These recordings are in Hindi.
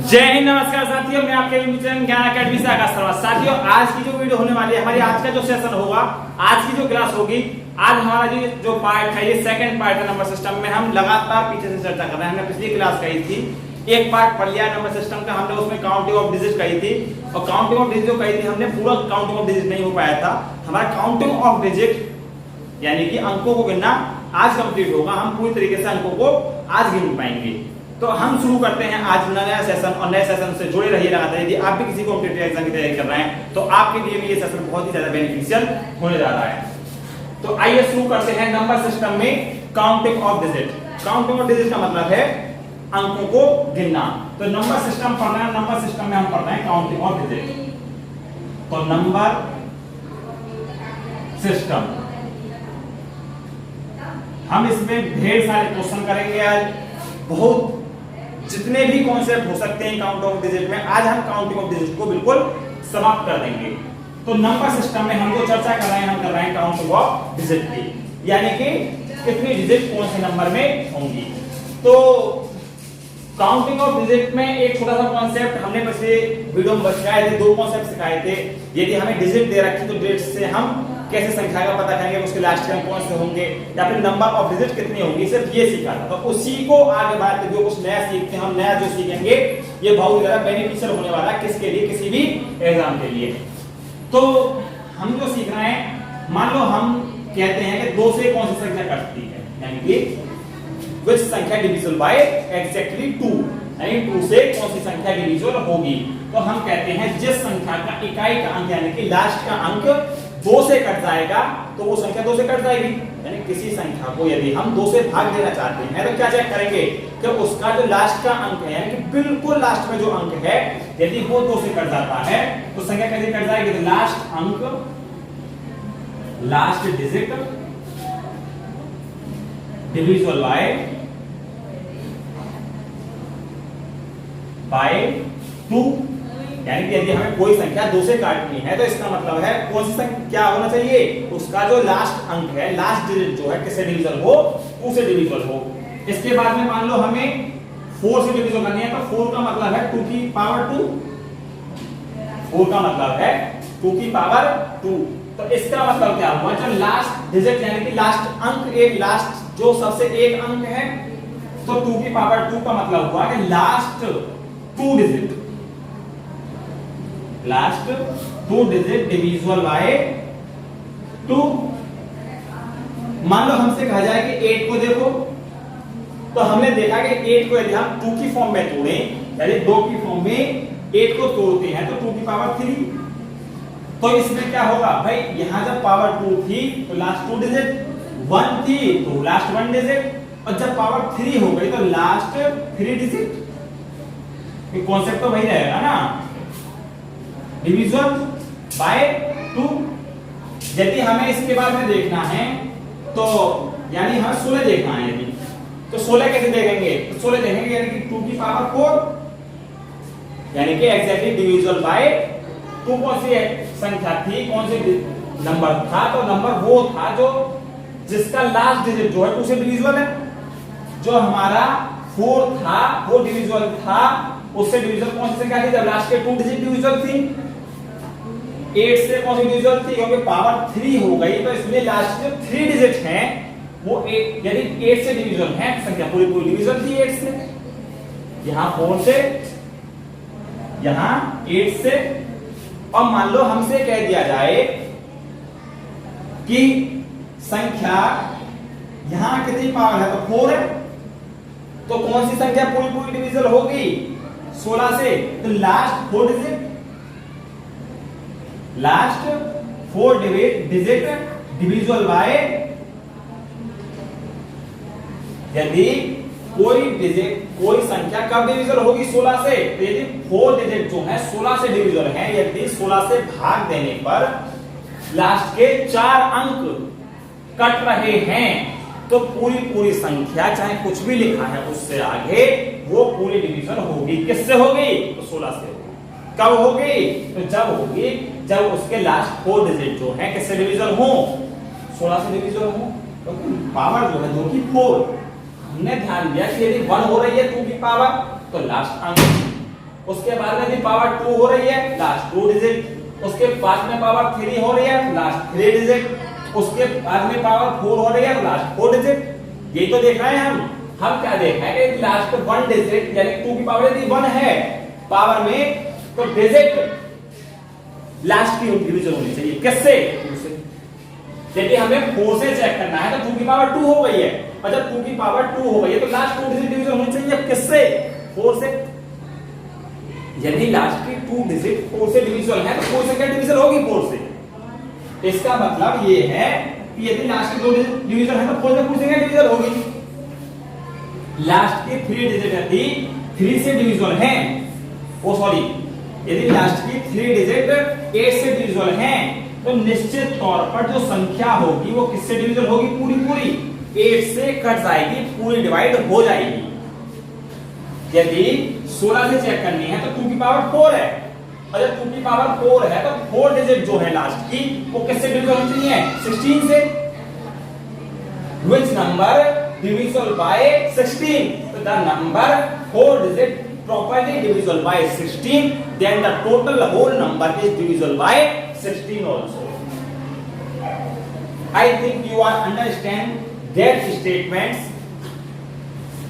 जय हिंद, नमस्कार साथियों, मैं आपके मिशन ज्ञान अकेडमी से आकाश शर्मा। साथियों, आज की जो वीडियो होने वाली है, हमारी आज का जो सेशन होगा, आज की जो क्लास होगी, आज हमारा जो पार्ट है, ये सेकंड पार्ट है नंबर सिस्टम में। हम लगातार पीछे से चर्चा कर रहे हैं। हमने पिछली क्लास कही थी, एक पार्ट पढ़ लिया नंबर सिस्टम का, हमने उसमें काउंटिंग ऑफ डिजिट कही थी। और काउंटिंग ऑफ डिजिट जो कही थी हमने, पूरा काउंटिंग ऑफ डिजिट नहीं हो पाया था हमारा। काउंटिंग ऑफ डिजिट यानी कि अंकों को गिनना आज कंप्लीट होगा। हम पूरी तरीके से अंकों को आज गिन पाएंगे। तो हम शुरू करते हैं आज नया सेशन, और नए सेशन से जुड़े रहिए लगातार। यदि आप भी किसी कॉम्पिटिटिव एग्जाम की तैयारी कर रहे हैं तो आपके लिए भी ये सेशन बहुत ही ज्यादा बेनिफिशियल होने जा रहा है। तो आइए शुरू करते हैं नंबर सिस्टम में counting of digit. Counting of digit का मतलब है अंकों को गिनना। तो नंबर सिस्टम पढ़ना है, नंबर सिस्टम में हम पढ़ रहे हैं काउंटिंग ऑफ डिजिट। तो नंबर सिस्टम हम इसमें ढेर सारे क्वेश्चन करेंगे आज। बहुत जितने भी कॉन्सेप्ट हो सकते हैं काउंट ऑफ डिजिट में, आज हम काउंटिंग ऑफ डिजिट को बिल्कुल समाप्त कर देंगे। तो नंबर सिस्टम में हम जो चर्चा कर रहे हैं, हम कर रहे हैं काउंटिंग ऑफ डिजिट की, यानी कि कितनी डिजिट कौन से नंबर में होंगी। तो काउंटिंग ऑफ डिजिट में एक छोटा सा कॉन्सेप्ट हमने पिछले वीडियो में सिखाए थे, दो कॉन्सेप्ट सिखाए थे। यदि हमें डिजिट दे रखी तो डिजिट से हम कैसे संख्या का पता करेंगे, उसके लास्ट के अंक कौन से होंगे, या फिर नंबर ऑफ डिजिट कितनी होंगी, सिर्फ ये सीखा था। तो उसी को आगे बढ़ते जो कुछ नया सीखते हैं, हम नया जो सीखेंगे ये बहुत ज्यादा बेनिफिशियल होने वाला है। किसके लिए? किसी भी एग्जाम के लिए। तो हम जो सीख रहे हैं, मान लो हम कहते हैं कि 2 से कौन सी संख्या कटती है, यानी कि which संख्या डिविजिबल बाय एग्जैक्टली 2, यानी 2 से कौन सी संख्या डिविजिबल होगी। तो हम कहते हैं जिस संख्या का इकाई का अंक यानी कि लास्ट का अंक 2 से कट जाएगा तो वो संख्या 2 से कट जाएगी। यानी किसी संख्या को यदि हम 2 से भाग देना चाहते हैं तो क्या चेक करेंगे कि उसका जो लास्ट का अंक है, यानी कि बिल्कुल लास्ट में जो अंक है, यदि वो 2 से कट जाता है तो संख्या कैसे कट जाएगी? तो लास्ट अंक, लास्ट डिजिट डिविजिबल बाय 2। यानी कि यदि हमें कोई संख्या 2 से काटनी है तो इसका मतलब है कौन सी संख्या क्या होना चाहिए, उसका जो लास्ट अंक है, लास्ट डिजिट जो है, किससे डिविजिबल हो? 2 से डिविजिबल हो। इसके बाद में मान लो हमें 4 से डिविजिबल करनी है, तो 4 का मतलब है 2 की पावर 2। 4 का मतलब है 2 की पावर 2। तो इसका मतलब क्या हुआ? जो लास्ट डिजिट यानी कि लास्ट अंक, एक लास्ट जो सबसे एक अंक है, तो 2 की पावर 2 का मतलब हुआ कि last 2 digit, last 2 digit divisible bye 2। मान लो हमसे कहा जाए कि 8 को देखो, तो हमने देखा कि 8 को यदि हम 2 की फॉर्म में तोड़ें, यानी 2 की फॉर्म में 8 को तोड़ते हैं तो 2 की पावर 3। तो इसमें क्या होगा भाई, यहां जब पावर 2 थी तो लास्ट 2 डिजिट, 1 थी तो लास्ट 1 डिजिट, और जब पावर 3 हो गई तो लास्ट 3 डिजिट। ये कॉन्सेप्ट तो वही रहेगा ना, डिविजन बाय 2। यदि हमें इसके बाद में देखना है तो यानी हमें 16 देखना है, यदि तो 16 कैसे देखेंगे? तो 16 देखेंगे यानी कि 2 की पावर 4, यानी कि एग्जैक्टली डिविजिबल बाय 2। कौन सी संख्या थी, कौन सी नंबर था? तो नंबर वो था जो जिसका लास्ट डिजिट जो है 2 से डिविजिबल है। जो हमारा 4 था वो डिविजिबल था, उससे डिविजिबल कौन सी संख्या थी? जब लास्ट के 2 डिजिट डिविजिबल थी। 8 से कौन सी डिविजिबल थी? क्योंकि पावर 3 हो गई तो इसलिए लास्ट जो 3 डिजिट हैं वो 8, यदि 8 से डिविजिबल है संख्या, पूरी पूरी डिविजिबल थी 8 से, यहां 4 से, यहां 8 से। और मान लो हमसे कह दिया जाए कि संख्या यहां कितनी पावर है, तो 4 है, तो कौन सी संख्या पूरी पूरी डिविजिबल होगी? 16 से। तो last 4 digit, last 4 digit divisible bye, यदि कोई डिजिट, कोई संख्या कब डिविजिबल होगी? 16 से। तो यदि 4 डिजिट जो है 16 से डिविजिबल है, यदि 16 से भाग देने पर लास्ट के 4 अंक कट रहे हैं तो पूरी पूरी संख्या, चाहे कुछ भी लिखा है उससे आगे, वो पूरी डिविजन होगी। किससे होगी? तो 16 से होगी। कब होगी? तो जब होगी जब उसके लास्ट 4 डिजिट जो है किससे डिविजन हो? 16 से डिविजन हो। तो पावर जो है 2 की 4, हमने ध्यान दिया कि यदि 1 हो रही है 2 की पावर तो लास्ट अंक उसके बाद में भी पावर 2 हो रही है, लास्ट 2 डिजिट, उसके बाद में पावर 3 हो रही है, लास्ट 3 डिजिट, उसके बाद में पावर 4 हो रही है, लास्ट 4 डिजिट। ये तो देख रहे हैं हम क्या देख रहे हैं कि लास्ट 1 डिजिट यानी 2 की पावर यदि 1 है पावर में, तो डिजिट लास्ट की डिवीजन होनी चाहिए। किससे? यदि हमें 4 से चेक करना है तो 2 की पावर 2 हो गई है, और जब 2 की पावर 2 हो गई है तो लास्ट 2 डिजिट डिवीजन होनी चाहिए। किससे? 4 से। यदि लास्ट की 2 डिजिट 4 से डिवीजन है तो 4 से क्या डिवीजन होगी? 4 से। इसका मतलब ये है कि यदि लास्ट की 2 डिजिट डिवीजन है तो 4 से 4 से क्या डिवीजन होगी? लास्ट की 3 डिजिट यदि 3 से डिवीजन है, ओ सॉरी, यदि लास्ट की 3 डिजिट 8 से डिवीजन है तो निश्चित तौर पर जो संख्या होगी वो किससे डिवीजन होगी? पूरी पूरी 8 से कट जाएगी, पूरी डिवाइड हो जाएगी। यदि 16 से चेक करनी है तो 2 की पावर 4 है, और जब 2 की पावर 4 है तो 4 डिजिट जो है लास्ट की वो किससे डिवीजन होनी चाहिए? 16 से। Which number divisible by 16? So the number 4 digit properly divisible by 16, then the total whole number is divisible by 16 also. I think you are understand that statements.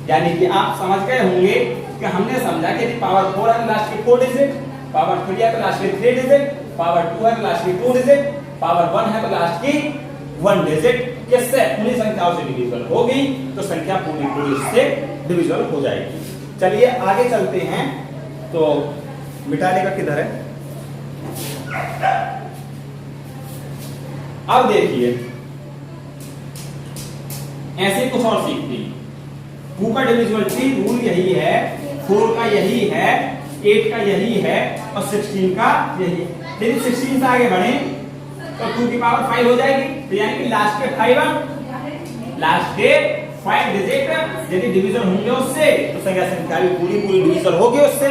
यानी कि आप समझ गए होंगे कि हमने समझा कि पावर 4 है लास्ट की 4 डिजिट, पावर 3 है तो लास्ट की 3 डिजिट, पावर 2 है तो लास्ट की 2 डिजिट, पावर 1 है तो लास्ट की 1 डिजिट किससे? पूरी संख्याओं से डिविजिबल होगी तो संख्या पूरी पूरी से डिविजिबल हो जाएगी। चलिए आगे चलते हैं। तो मिटाने का किधर है? अब देखिए ऐसे कुछ और सीखते हैं। 2 का डिविजिबिलिटी रूल यही है, 4 का यही है, 8 का यही है और 16 का यही है। यदि 16 से आगे बढ़े तो 2 की पावर 5 हो जाएगी, तो यानी कि लास्ट के 5 डिजिट यदि डिवीजन होंगे उससे तो संख्या भी पूरी पूरी डिवीजन होगी उससे।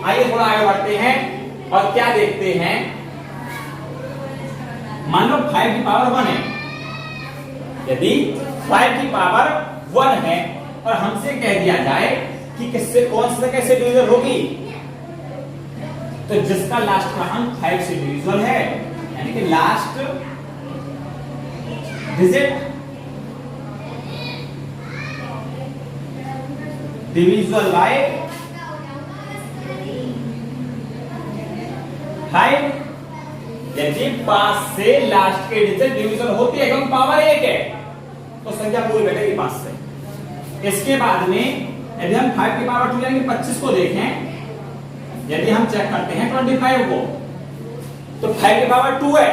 आइए थोड़ा आगे बढ़ते हैं और क्या देखते हैं। मान लो 5 की पावर 1 है, यदि 5 की पावर 1 है और हमसे कह दिया जाए कि किससे कौन सा कैसे डिवीजन होगी, तो जिसका लास्ट का अंक 5 से डिवीजन है यानी कि लास्ट डिजिट डिविजिबल बाय 5। यदि 5 से लास्ट के डिजिट डिविजन होती है क्योंकि पावर 1 है तो संख्या पूरी बैठेगी 5 से। इसके बाद में यदि हम 5 की पावर 2 यानी 25 को देखें, यदि हम चेक करते हैं 25 को तो 5 की पावर 2 है,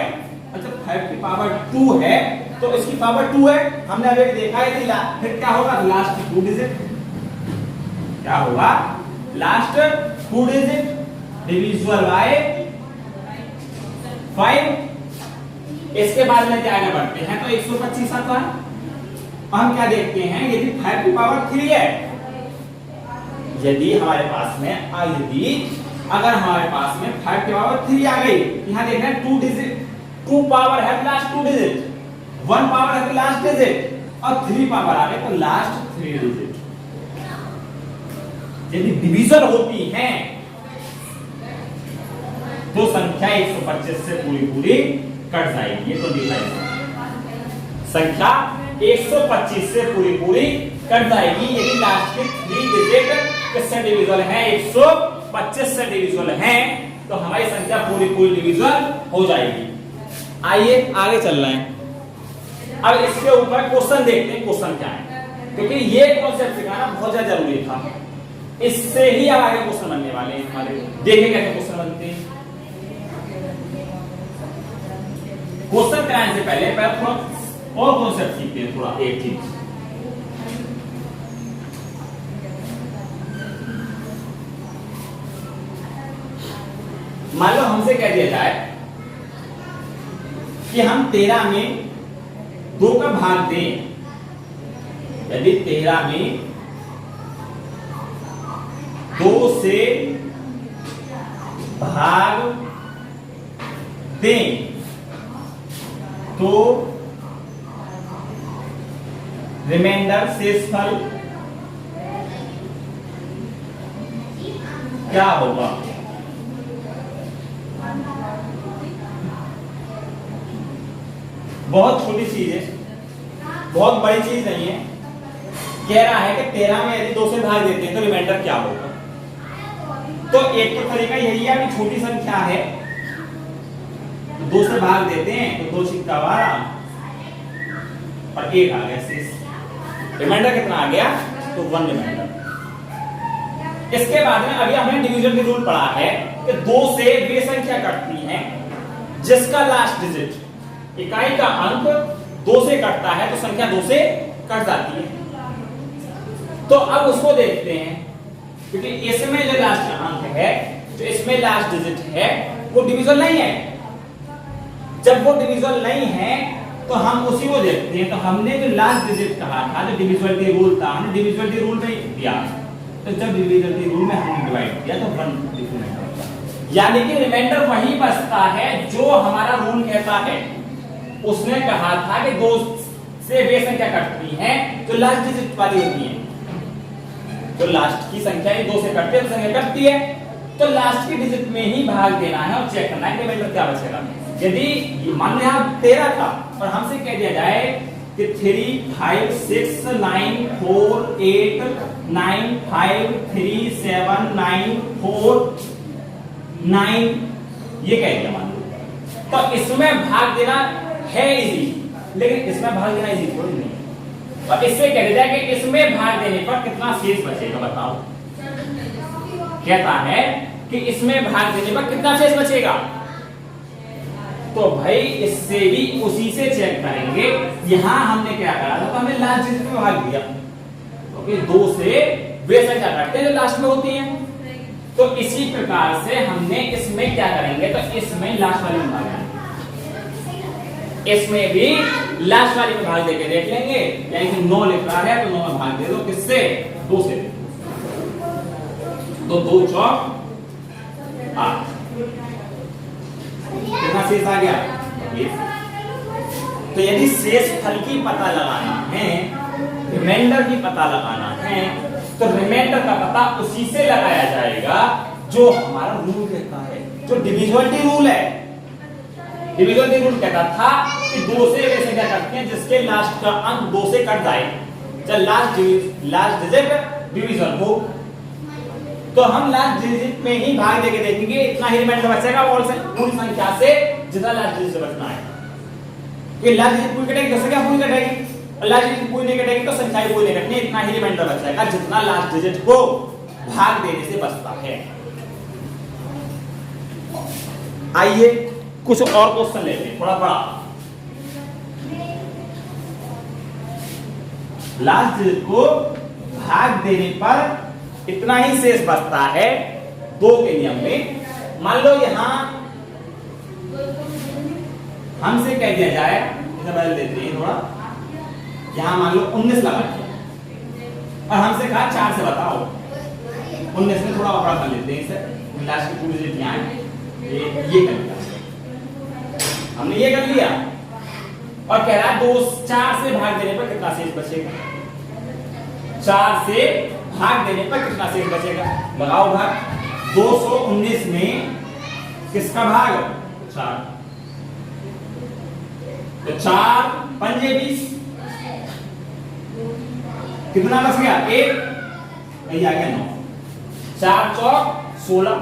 अच्छा 5 की पावर 2 है तो इसकी पावर 2 है, हमने अभी देखा है कि फिर क्या होगा? लास्ट 2 डिजिट क्या होगा? Last 2 digit divisible bye 5। इसके बाद में क्या आगे बढ़ते हैं तो 125 आता है। हम क्या देखते हैं, यदि 5 की पावर 3 है, यदि हमारे पास में अगर हमारे पास में 5 की पावर 3 आ गई, यहां देख रहे हैं 2 डिजिट, 2 पावर है लास्ट 2 डिजिट, 1 पावर है लास्ट डिजिट और 3 पावर आ गई तो लास्ट 3 डिजिट। यदि डिवीजन होती है तो संख्या 125 से पूरी पूरी कट जाएगी। ये तो दिखाई संख्या 125 से पूरी पूरी कट जाएगी यदि लास्ट के 3 डिजिट किससे डिविजिबल है? 125 से डिविजिबल है तो हमारी संख्या पूरी पूरी डिविजिबल हो जाएगी। आइए आगे चल रहे हैं। अब इसके ऊपर क्वेश्चन देखते हैं, क्वेश्चन क्या है, क्योंकि ये कॉन्सेप्ट सिखाना बहुत ज्यादा जरूरी था। इससे ही अब आगे क्वेश्चन बनने वाले हैं हमारे। देखें कैसे क्वेश्चन बनते हैं। क्वेश्चन कराने से पहले थोड़ा और कॉन्सेप्ट सीखते हैं, थोड़ा एक चीज। मान लो हमसे कह दिया जाए कि हम 13 में 2 का भाग दें, यदि 13 में 2 से भाग दें तो रिमाइंडर शेषफल क्या होगा? बहुत छोटी चीज है, बहुत बड़ी चीज नहीं है। कह रहा है कि 13 में यदि 2 से भाग देते हैं तो रिमाइंडर क्या होगा। तो एक तो तरीका यही है कि छोटी संख्या है तो 2 से भाग देते हैं तो 2 सिक्का 12 और 1 आ गया शेष। रिमाइंडर कितना आ गया? तो 1 रिमाइंडर। इसके बाद में अभी हमने डिवीजन की रूल पढ़ा है कि 2 से वे संख्या कटती है जिसका लास्ट डिजिट, इकाई का अंक 2 से कटता है तो संख्या 2 से कट जाती है। तो अब उसको देखते हैं, क्योंकि इसमें जो लास्ट अंक है, जो इसमें लास्ट डिजिट है, वो डिविजन नहीं है। जब वो डिविजन नहीं है तो हम उसी को देखते हैं। तो हमने जो लास्ट डिजिट कहा था, जो डिविजिबिलिटी रूल था, हमने डिविजिबिलिटी रूल में दिया। तो जब डिविजिबिलिटी रूल में हमने डिवाइड किया तो 1 डिफरेंट होता है, यानी कि रिमाइंडर वही बचता है जो हमारा रूल कहता है। उसने कहा था कि 2 से वे संख्या कटती है जो लास्ट डिजिट वाली होती है। तो लास्ट की संख्या 2 से कटती है तो संख्या कटती है, तो लास्ट की डिजिट में ही भाग देना है और चेक करना है कि रिमाइंडर क्या बचेगा। यदि मान लो यहाँ 13 था और हमसे कह दिया जाए कि 3 5 6 9 4 8 9 5 3 7 9 4 9, ये कह दिया मान लो, तो इसमें भाग देना है इजी, लेकिन इसमें भाग देना इजी थोड़ी नहीं। और इससे कह दिया जाए कि इसमें भाग देने पर कितना शेष बचेगा, बताओ। कहता है कि इसमें भाग देने पर कितना शेष बचेगा। तो भाई इससे भी उसी से चेक करेंगे। यहां हमने क्या करा था, तो हमने लास्ट डिजिट में भाग दिया, क्योंकि 2 से वे संख्या काटते हैं जो लास्ट में होती है। तो इसी प्रकार से हमने इसमें क्या करेंगे, तो इसमें लास्ट वाली में भाग देंगे, इसमें भी लास्ट वाली में भाग देके देख लेंगे। यानी कि 9 लिख रहा है तो 9 में भाग दे दो, किससे? 2 से। तो 2 चौक 8, कितना शेष आ गया? तो यदि शेष फल की पता लगाना है, रिमाइंडर की पता लगाना है, तो रिमाइंडर का पता उसी से लगाया जाएगा जो हमारा रूल कहता है, जो डिविजिबिलिटी रूल है। डिविजिबिलिटी रूल कहता था कि 2 से वे संख्या कटती है जिसके लास्ट का अंक 2 से कट जाए, जब लास्ट डिजिट डिवीजन हो। तो हम लास्ट डिजिट में ही भाग देके देखेंगे, इतना ही रिमाइंडर बचेगा पूरी संख्या से जितना लास्ट डिजिट बचना है। कि लास्ट डिजिट पूरी कटेगी तो संख्या पूरी कटेगी, और लास्ट डिजिट पूरी नहीं कटेगी तो संख्या पूरी नहीं कटनी। इतना ही रिमाइंडर बचेगा जितना लास्ट डिजिट को भाग देने से बचता है। आइए कुछ और क्वेश्चन लेते हैं, थोड़ा बड़ा। लास्ट डिजिट को भाग देने पर इतना ही शेष बचता है 2 के नियम में। मान लो यहां हमसे कह दिया जाए, इसे बदल देते हैं थोड़ा, यहां मान लो 19 लगा दिया और हमसे कहा 4 से बताओ। 19 में थोड़ा बड़ा कर लेते हैं इसे, लास्ट की पूरी डिजिट यहां है, ये कर लिया हमने, ये कर लिया। और कह रहा है 4 से भाग देने पर कितना शेष बचेगा। 4 से भाग देने पर कितना शेष बचेगा, लगाओ भाग। 219 में किसका भाग? 4। तो 4 पंजे 20, कितना बच गया? 1, यही आ गया 9। 4 चौक 16,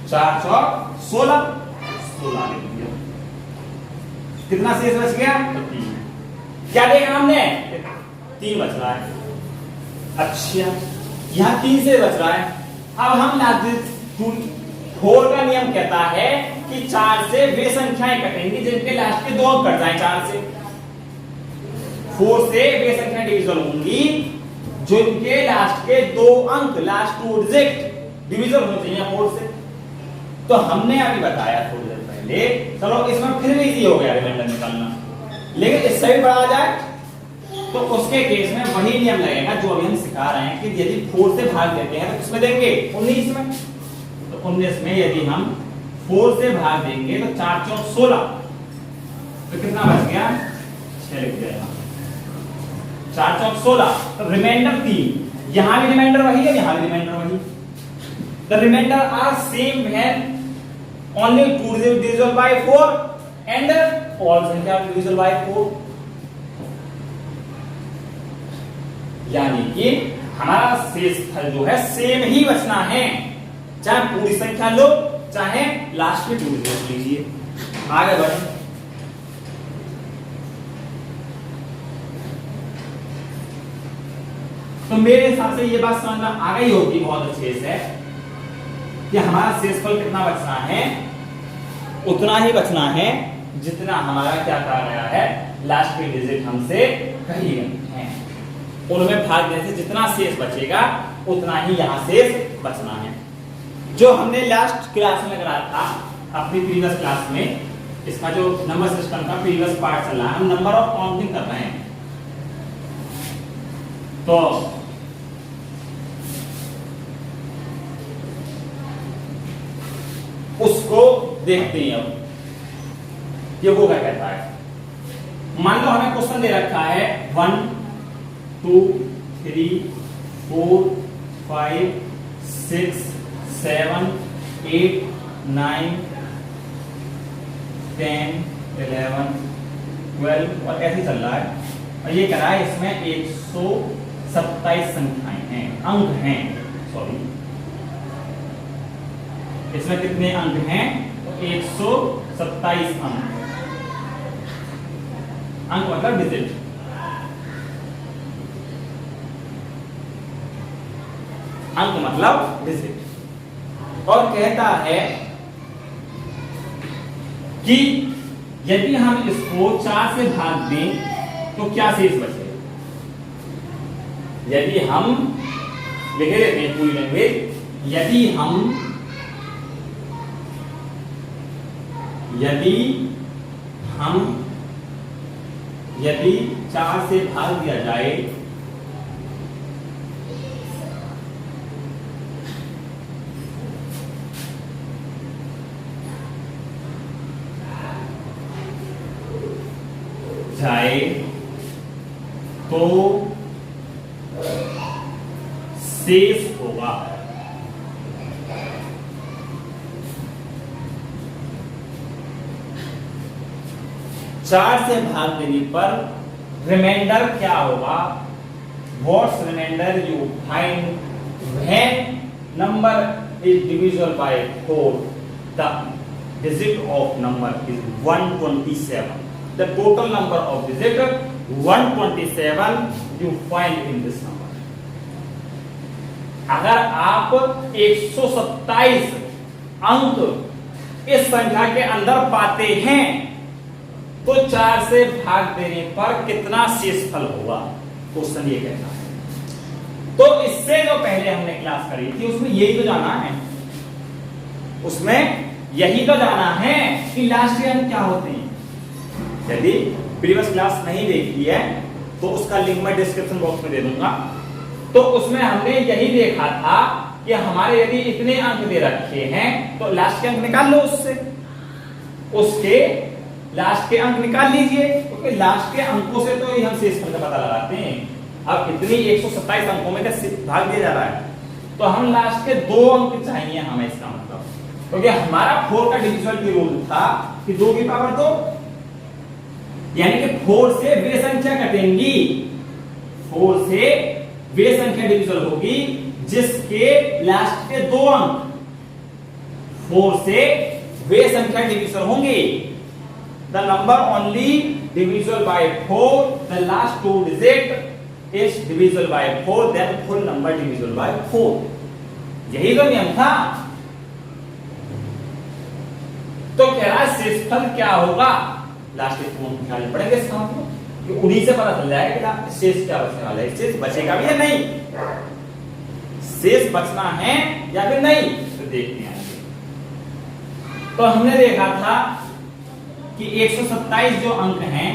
4 चौक 16 लिख दिया। कितना शेष बच गया? 3। क्या देखा हमने? 3 बच रहा है। अच्छा, यहां 3 से बच रहा है। अब हम लास्ट 4 का नियम कहता है कि 4 से वे संख्याएं कटेंगी जिनके लास्ट के 2 अंक कट जाए। 4 से 4 से वे संख्या डिविजन होंगी जिनके लास्ट के 2 अंक, लास्ट 2 डिजिट डिविजन होने चाहिए 4 से। तो हमने अभी बताया थोड़ी देर पहले, चलो इसमें फिर भी इजी हो गया रिमाइंडर निकालना, लेकिन इससे भी बड़ा आ जाए तो उसके केस में वही नियम लगेगा जो अभी हम सिखा रहे हैं कि यदि 4 से भाग देते हैं तो किसमें देंगे? 19 में। तो 19 में यदि हम 4 से भाग देंगे तो 4 चौक 16, तो कितना बच गया? 6 लिख दिया। 4 चौक 16, तो रिमाइंडर 3। यहां भी रिमाइंडर वही है, यहां भी रिमाइंडर वही। The reminder are same when only 2 digit divisible by 4 and all संख्या डिविजिबल बाय 4। यानी कि हमारा शेषफल जो है सेम ही बचना है, चाहे पूरी संख्या लो चाहे लास्ट में 2 डिजिट लीजिए। आगे बढ़े। तो मेरे हिसाब से ये बात समझ में आ गई होगी बहुत अच्छे से कि हमारा शेषफल कितना बचना है, उतना ही बचना है जितना हमारा क्या कहा गया है, लास्ट के डिजिट हमसे कही गई है। उनमें भाग देने से जितना शेष बचेगा उतना ही यहाँ शेष बचना है। जो हमने लास्ट क्लास में करा था अपनी प्रीवियस क्लास में, इसका जो नंबर सिस्टम का प्रीवियस पार्ट चल रहा है, हम नंबर ऑफ काउंटिंग कर रहे हैं। तो उसको देखते हैं अब ये वो क्या कहता है। मान लो हमें क्वेश्चन दे रखा है 1 2 3 4 5 6 7 8 9 10 11 12 और ऐसे चल रहा है। और ये कह रहा है इसमें 127 संख्याएं हैं, अंक हैं, सॉरी इसमें कितने अंक हैं, तो 127 अंक। अंक मतलब डिजिट। अंक मतलब डिजिट। और कहता है कि यदि हम इसको 4 से भाग दें तो क्या शेष बचेगा। यदि हम लिख देते हैं पूरी लैंग्वेज, यदि 4 से भाग दिया जाए तो शेष होगा। चार से भाग देने पर रिमाइंडर क्या होगा, what's reminder you find when number is divisible by 4, the digit of number is 127. The total number of digit 127 you find in this number. अगर आप 127 अंक इस संख्या के अंदर पाते हैं तो 4 से भाग देने पर कितना शेषफल होगा, क्वेश्चन ये कहता है। तो इससे जो पहले हमने क्लास करी थी उसमें यही तो जाना है, उसमें यही तो जाना है कि लास्ट के अंक क्या होते हैं। यदि प्रीवियस क्लास नहीं देखी है तो उसका लिंक मैं डिस्क्रिप्शन बॉक्स में दे दूंगा। तो उसमें हमने यही देखा था कि हमारे यदि इतने अंक दे रखे हैं तो लास्ट के अंक निकाल लो, उसके लास्ट के अंक निकाल लीजिए, क्योंकि लास्ट के अंकों से तो हम शेषफल का पता लगाते हैं। अब इतनी 127 अंकों में भाग दिया जा रहा है तो हम लास्ट के 2 अंक चाहिए हमें, इसका मतलब क्योंकि हमारा 4 का डिविजन की रूल था कि 2 की पावर 2, यानी कि 4 से वे संख्या कटेंगी, 4 से वे संख्या डिविजन होगी जिसके लास्ट के 2 अंक 4 से वे संख्या डिविजन होंगे। The number only divisible by 4, the last 2 digit is divisible by 4, then full number divisible by 4। यही तो नियम था। तो कह रहा है शेषफल क्या होगा, लास्ट के 2 निकालने पड़ेंगे इसका मतलब कि उन्हीं से पता चल जाएगा कि शेष क्या बचने वाला है, शेष बचेगा भी या नहीं, शेष बचना है या फिर नहीं, तो देखते हैं। तो हमने देखा था कि 127 जो अंक हैं,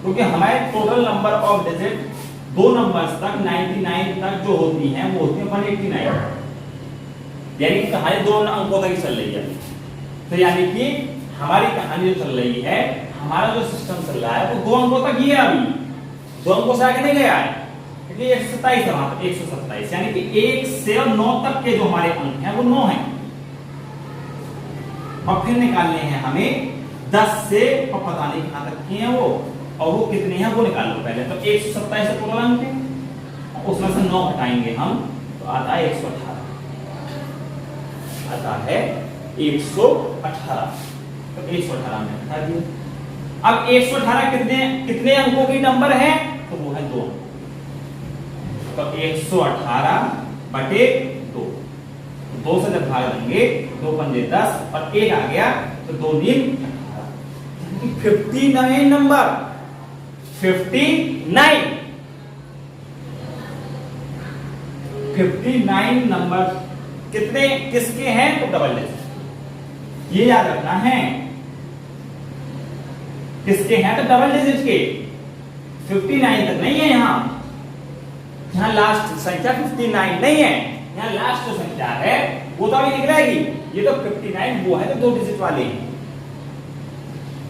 क्योंकि हमारे total number of digit 2 numbers तक 99 तक जो होती हैं वो होती है 189, यानी कि कहानी 2 अंकों तक ही चल रही है। तो यानी कि हमारी कहानी जो चल रही है, हमारा जो सिस्टम चल रहा है वो 2 अंकों तक ही है, अभी 2 अंकों से आगे नहीं गया है। क्योंकि 127 है वहां पर, 127 यानी कि 1 से 9 तक के जो हमारे अंक हैं वो 9 हैं। और फिर निकालने हैं हमें 10 से, और पता नहीं कहां तक के हैं वो, और वो कितने हैं वो निकाल लो पहले। तो 127 से टोटल अंक है, उसमें से 9 घटाएंगे हम तो आता है 118, आता है 118। तो 118 में घटा दिया। अब 118 कितने कितने अंकों की नंबर है, तो वो है 2। तो 118 बटे 2, 2 से जब भाग देंगे 2 पंजे 10 और 1 आ गया तो 2 नीम 59 नंबर, 59 नंबर कितने किसके हैं, तो डबल डिजिट, ये याद रखना है, किसके हैं तो डबल डिजिट के। 59 तक नहीं है, यहां लास्ट संख्या 59 नहीं है, यहां लास्ट जो संख्या है वो तो अभी निकलेगी, ये तो 59 वो है तो 2 डिजिट वाले।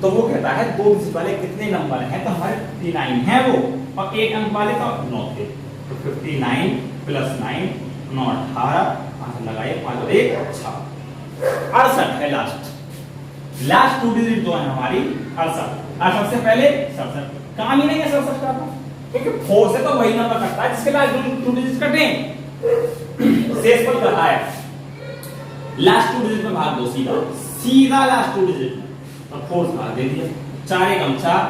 तो वो कहता है 2 डिजिट वाले कितने नंबर हैं, तो हमारे 59 है वो, और 1 अंक वाले तो 9 थे। तो 59 प्लस 9 9 18, 5 लगाए 5 और 1 6, 68 है लास्ट 2 डिजिट जो है हमारी 68 से पहले 67, काम ही नहीं है 67 का, क्योंकि 4 से तो वही नंबर कटता है जिसके लास्ट 2 डिजिट कटे, शेषफल कटा है। लास्ट 2 डिजिट में भाग दो, सीधा लास्ट 2 डिजिट में, और 4 से भाग दे दिया, 4 एकम 4,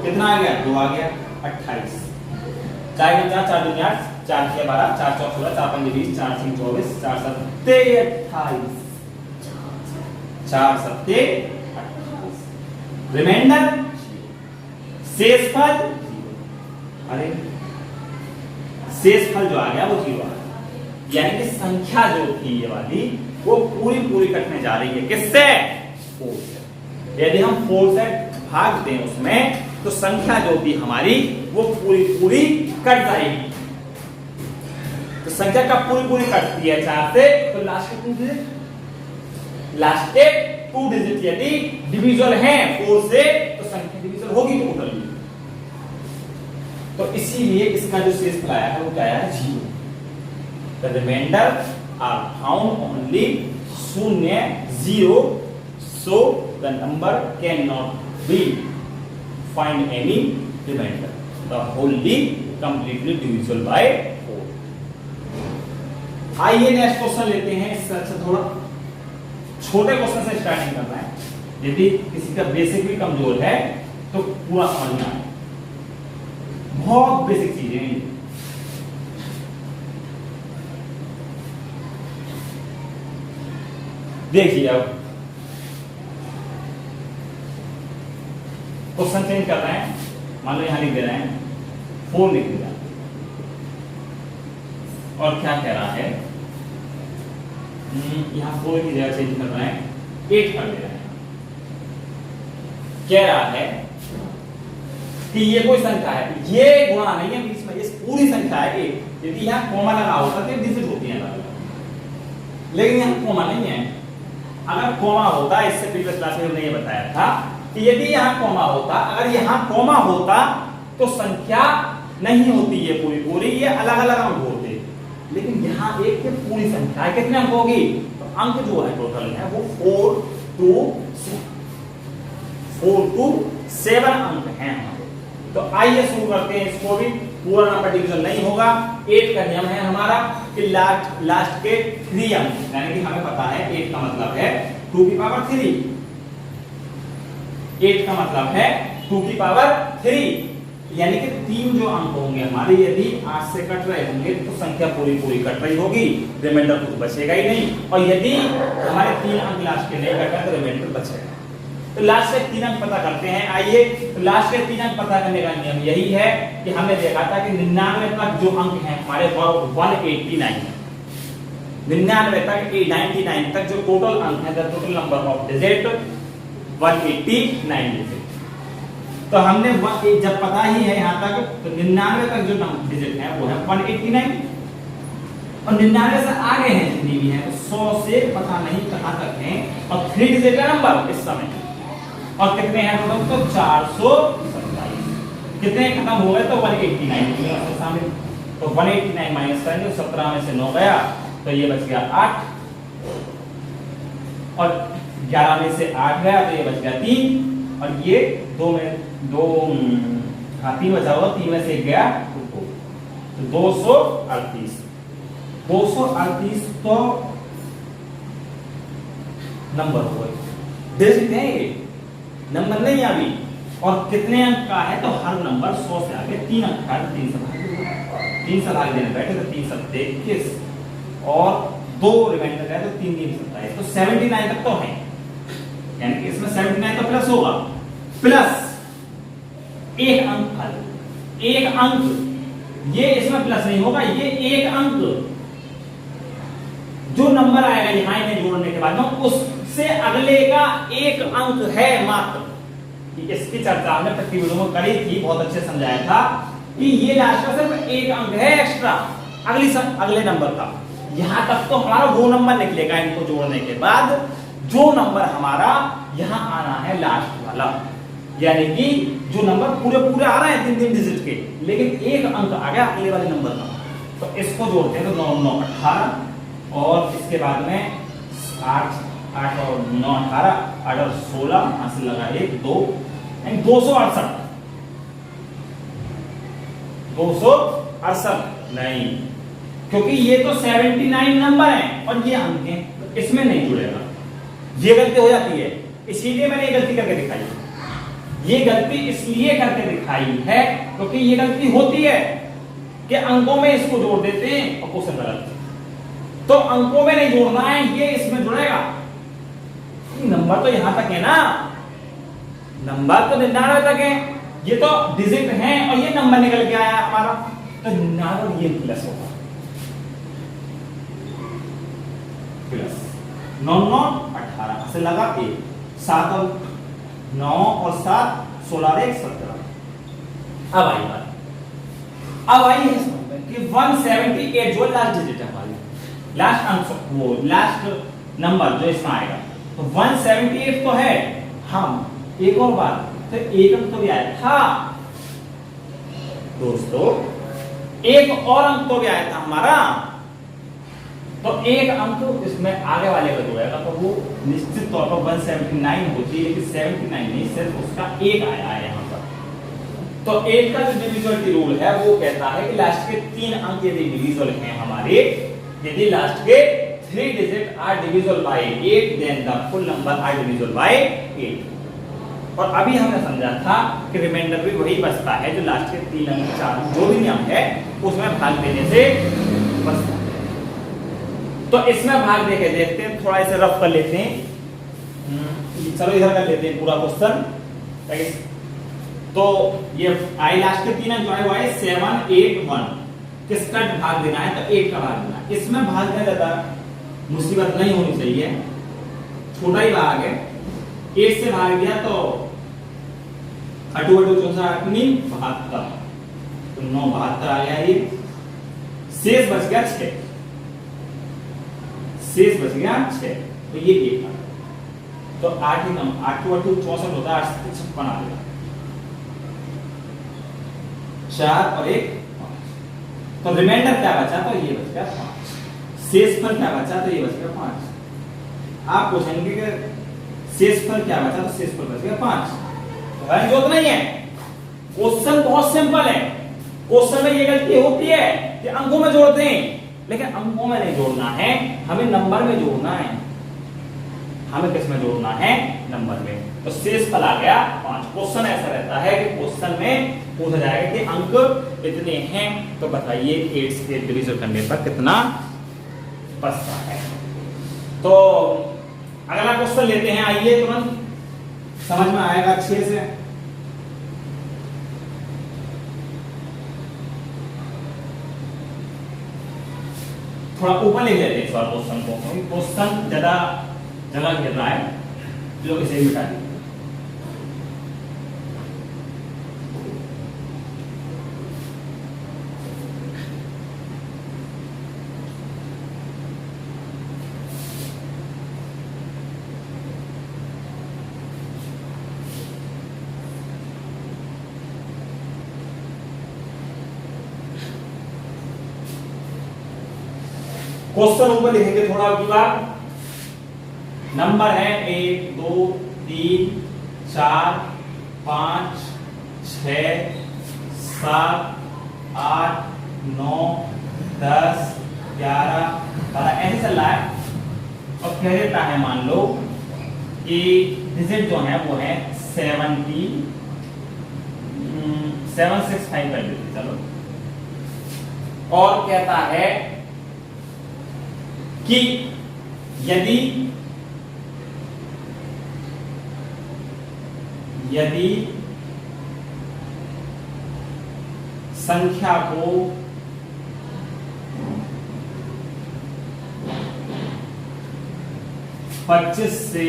कितना आ गया 2 आ गया 28, 4 एकम 4, 4 दूनी 8, 4 6 12, 4 4 16, 4 5 20, 4 6 24, 4 7 28, 4 7 28, रिमाइंडर शेषफल, अरे शेषफल जो आ गया वो 0 आ गया, यानी कि संख्या जो थी ये वाली वो पूरी कटने जा रही है, किससे, 4 से। यदि हम 4 से भाग दें उसमें तो संख्या जो थी हमारी वो पूरी कट जाएगी। तो संख्या का पूरी कटती है 4 से, तो लास्ट के 2 डिजिट यदि डिविजल है 4 से तो संख्या डिविजल होगी टोटल। तो इसीलिए इसका जो शेषफल आया है वो क्या आया है 0। The remainder are found only 0 so the number cannot be find any remainder, the wholly completely divisible by 4। आइए नेक्स्ट क्वेश्चन लेते हैं, इससे अच्छा थोड़ा छोटे क्वेश्चन से स्टार्टिंग करना है। यदि किसी का बेसिक भी कमजोर है तो पूरा समझना है, बहुत बेसिक चीजें हैं। देखिए अब क्वेश्चन चेंज कर रहे हैं, मान लो यहां लिख दे रहे हैं 4 लिख दिया, और क्या कह रहा है यहां 4 की जगह चेंज कर रहे हैं 8 कर दे रहे हैं। कह रहा है कि ये कोई संख्या है, ये गुणा नहीं है बीच में, ये पूरी संख्या है 8। यदि यहां कॉमा लगा होता तो डिजिट होती है, लेकिन यहां कॉमा नहीं है। अगर कॉमा होता, इससे प्रीवियस क्लास में हमने ये बताया था कि यदि यहां कॉमा होता, अगर यहां कॉमा होता तो संख्या नहीं होती ये पूरी, ये अलग अलग अंक होते, लेकिन यहां एक के पूरी संख्या है, कितने अंक होगी, तो अंक जो है टोटल है वो 4 to 7 अंक हैं। तो आइए शुरू करते हैं इसको भी, पूरा नंबर डिवीजन नहीं होगा। 8 का नियम है हमारा कि लास्ट के 3 अंक, यानी कि हमें पता है 8 का मतलब है 2 की पावर 3, 8 का मतलब है 2 की पावर 3, यानी कि 3 जो अंक होंगे हमारे, यदि 8 से कट रहे होंगे तो संख्या पूरी कट रही होगी, रिमाइंडर कुछ बचेगा ही नहीं। और यदि हमारे 3 अंक लास्ट के नहीं कट रहे तो रिमाइंडर बचेगा। तो लास्ट के 3 अंक पता करते हैं। आइए, तो लास्ट के 3 अंक पता करने का नियम यही है कि हमने देखा था कि 99 तक जो अंक हैं हमारे 189 है, 99 तक 99 तक जो टोटल अंक है, the total number of digit 189 digit. तो हमने जब पता ही है यहाँ तक, तो 99 तक जो डिजिट है वो है 189, और 99 से आगे हैं जितनी भी है 100 से पता नहीं कहां तक हैं, और 3 डिजिट का नंबर इस समय, और कितने हैं टोटल, तो 427। कितने खत्म हो गए, तो 189 शामिल। तो 189 माइनस करेंगे, 17 में से 9 गया तो ये बच गया 8, और 11 में से 8 गया तो ये बच गया 3, और ये 2 में 2 3 बचा होगा, 3 में से 1 गया तो 238। 238 तो नंबर हो गए, डिजिट है ये, नंबर नहीं है अभी। और कितने अंक का है, तो हर नंबर 100 से आगे 3 अंक का, 3 से भाग देने बैठे तो 3 7 21, और 2 रिमाइंडर है तो 3 3 27, तो 79 तक तो है, यानी कि इसमें 79 तो प्लस होगा, प्लस 1 अंक हल, 1 अंक, ये इसमें प्लस नहीं होगा, ये 1 अंक जो नंबर आएगा यहां इन्हें जोड़ने के बाद में, उससे अगले का 1 अंक है मात्र। इसकी चर्चा हमने पिछली वीडियो में करी थी, बहुत अच्छे समझाया था कि ये लास्ट का सिर्फ 1 अंक है एक्स्ट्रा अगले नंबर का। यहां तक तो हमारा वो नंबर निकलेगा इनको जोड़ने के बाद, जो नंबर हमारा यहां आना है लास्ट वाला, यानी कि जो नंबर पूरे पूरे आ रहे हैं 3 डिजिट के, लेकिन 1 अंक आ गया अगले वाले नंबर का, तो इसको जोड़ते हैं तो 9 9 18, और इसके बाद में 8 8 और 9 18, 8 और 16, हासिल लगा 1 2, यानी 268। 268 नहीं, क्योंकि ये तो 79 नंबर है और ये अंक है, तो इसमें नहीं जुड़ेगा। ये गलती हो जाती है, इसीलिए मैंने ये गलती करके दिखाई। ये गलती इसलिए करके दिखाई है क्योंकि ये गलती होती है कि अंकों में इसको जोड़ देते हैं और क्वेश्चन गलत, तो अंकों में नहीं जोड़ना है, ये इसमें जुड़ेगा। नंबर तो यहां तक है ना, नंबर तो 99 तक है, ये तो डिजिट है और ये नंबर निकल के आया हमारा, तो 99 ये प्लस होगा, प्लस 9 9 18 से लगा 1, 7 और 9 और 7 16 और 1 17। अब आई बात, अब आई है कि 178 जो लास्ट डिजिट है हमारी, लास्ट अंक, वो लास्ट नंबर जो इसमें आएगा, तो 178 तो है। हम एक और बात, तो एक अंक तो भी आया था दोस्तों, एक और अंक तो भी आया था हमारा, तो एक अंक इसमें आगे वाले का जोड़ेगा, तो वो निश्चित तौर पर 179 होती है, लेकिन 79 नहीं, सिर्फ उसका एक आया है यहाँ पर। तो एक का जो डिविजिबिलिटी रूल है वो कहता है कि लास्ट के 3 अंक यदि डिविजिबल हैं हमारे, यदि लास्ट के 3 digit are divisible by 8, then the full number are divisible by 8। और अभी हमने समझा था कि रिमाइंडर भी वही बचता है जो लास्ट के 3 अंक 4 जो भी नियम है उसमें भाग देने से बचता है। तो इसमें भाग देके देखते हैं, थोड़ा इसे रफ कर लेते हैं। चलो इधर कर लेते हैं पूरा क्वेश्चन। तो ये आई लास्ट के 3 अंक जो है 7 8 1, किसका भाग देना है, तो 8 का भाग देना है। इसमें भाग देना ज्यादा मुसीबत नहीं होनी चाहिए, छोटा ही भाग है। 8 से भाग दिया तो 8 8 74 72, तो 9 72 आ गया, ये शेष बच गया 6, शेष बच गया 6, तो ये 1 आ, तो 8 ही कम, 8 8 64 होता है, 8 से 56 आ गया, 4 और 1 5, तो रिमाइंडर क्या बचा, तो ये बच गया 5, शेष पर क्या बचा, तो ये बच गया 5। आप पूछेंगे कि शेष पर क्या बचा, तो शेष पर बच गया 5। तो भाई जो नहीं है, क्वेश्चन बहुत सिंपल है। क्वेश्चन में ये गलती होती है कि अंकों में जोड़ते हैं, लेकिन अंकों में नहीं जोड़ना है, हमें नंबर में जोड़ना है। हमें किस में जोड़ना है, नंबर में। तो शेष फल आ गया 5। क्वेश्चन ऐसा रहता है कि क्वेश्चन में पूछा जाएगा कि अंक इतने हैं, तो बताइए 8 से डिवीजन करने पर कितना बचता है। तो अगला क्वेश्चन लेते हैं, आइए तुरंत समझ में आएगा अच्छे से। थोड़ा ऊपर ले लेते हैं इस बार क्वेश्चन को, क्वेश्चन ज्यादा जगह घेर रहा है, जो इसे मिटा दीजिए। क्वेश्चन ऊपर लिखेंगे थोड़ा अगली बार। नंबर है 1 2 3 4 5 6 7 8 9 10 11 12 ऐसे चल रहा है। और कह देता है मान लो कि डिजिट जो है वो है 765 कर देते चलो। और कहता है कि यदि संख्या को पच्चीस से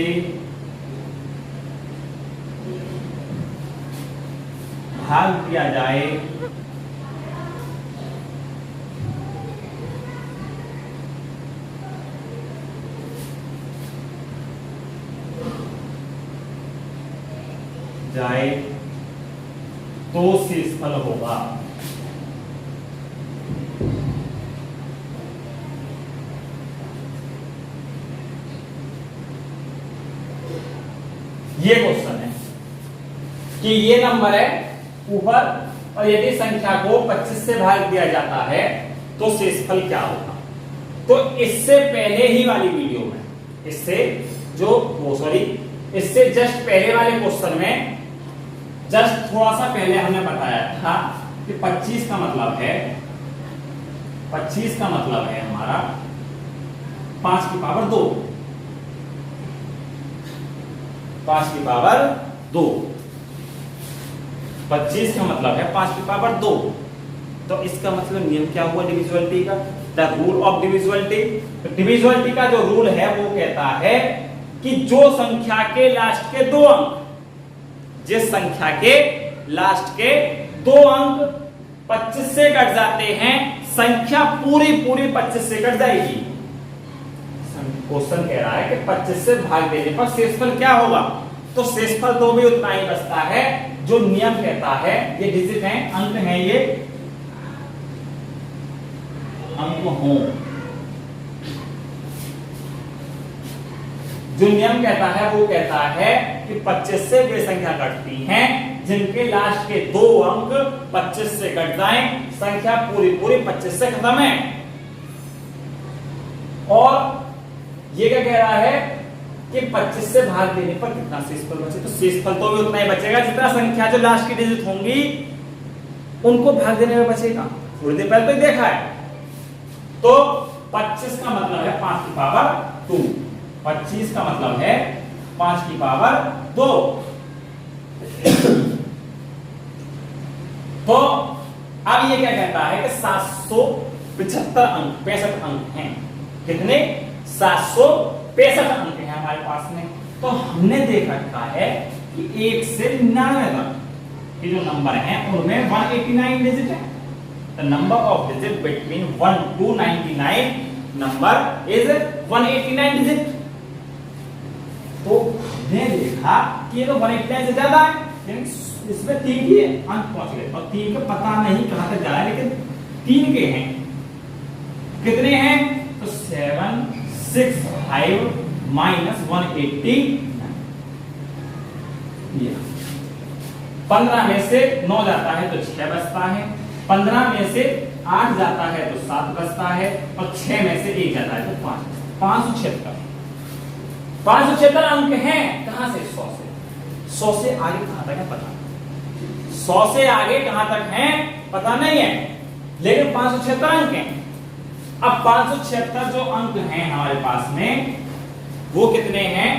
भाग दिया जाए तो शेषफल होगा। ये क्वेश्चन है कि ये नंबर है ऊपर, और यदि संख्या को 25 से भाग दिया जाता है तो शेषफल क्या होगा। तो इससे पहले ही वाली वीडियो में, इससे जस्ट पहले वाले क्वेश्चन में जस्ट थोड़ा सा पहले हमने बताया था कि 25 का मतलब है हमारा 5 की पावर 2, 5 की पावर 2, 25 का मतलब है 5 की पावर 2। तो इसका मतलब नियम क्या हुआ डिविजिबिलिटी का, द रूल ऑफ डिविजिबिलिटी। तो डिविजिबिलिटी का जो रूल है वो कहता है कि जो संख्या के लास्ट के 2 अंक, जिस संख्या के लास्ट के 2 अंक 25 से कट जाते हैं, संख्या पूरी 25 से कट जाएगी। क्वेश्चन कह रहा है कि 25 से भाग देने पर शेषफल क्या होगा। तो शेषफल तो भी उतना ही बचता है जो नियम कहता है। ये डिजिट है, अंक है, ये अंक हो। जो नियम कहता है वो कहता है कि 25 से वे संख्या कटती हैं जिनके लास्ट के 2 अंक 25 से कट जाएं, संख्या पूरी 25 से खत्म है। और ये क्या कह रहा है कि 25 से भाग देने पर कितना शेषफल बचे। तो शेषफल तो भी उतना ही बचेगा जितना संख्या जो लास्ट की डिजिट होंगी उनको भाग देने में बचेगा। थोड़ी देर पहले तो देखा है। तो 25 का मतलब है 5 की पावर 2, 25 का मतलब है 5 की पावर 2। तो अब ये क्या कहता है कि 775 अंक 65 अंक हैं। कितने? 765 अंक हैं हमारे पास में। तो हमने देख रखा है कि 1 से 99 तक के जो नंबर हैं उनमें 189 डिजिट है। The number of digit between 1 to 99 number is 189 digit. तो हमने देखा कि ये तो 189 से ज्यादा है, लेकिन इसमें 3 के अंक पहुंच गए और 3 का पता नहीं कहां तक जा रहा है, लेकिन 3 के हैं। कितने हैं? तो 765 माइनस 180, 15 में से 9 जाता है तो 6 बचता है, 15 में से 8 जाता है तो 7 बचता है, और 6 में से 1 जाता है तो 5। 576 अंक हैं। कहां से? 100 से। 100 से आगे कहां तक है पता नहीं। 100 से आगे कहां तक है पता नहीं है, लेकिन 576 अंक हैं। अब 576 जो अंक हैं हमारे पास में वो कितने हैं?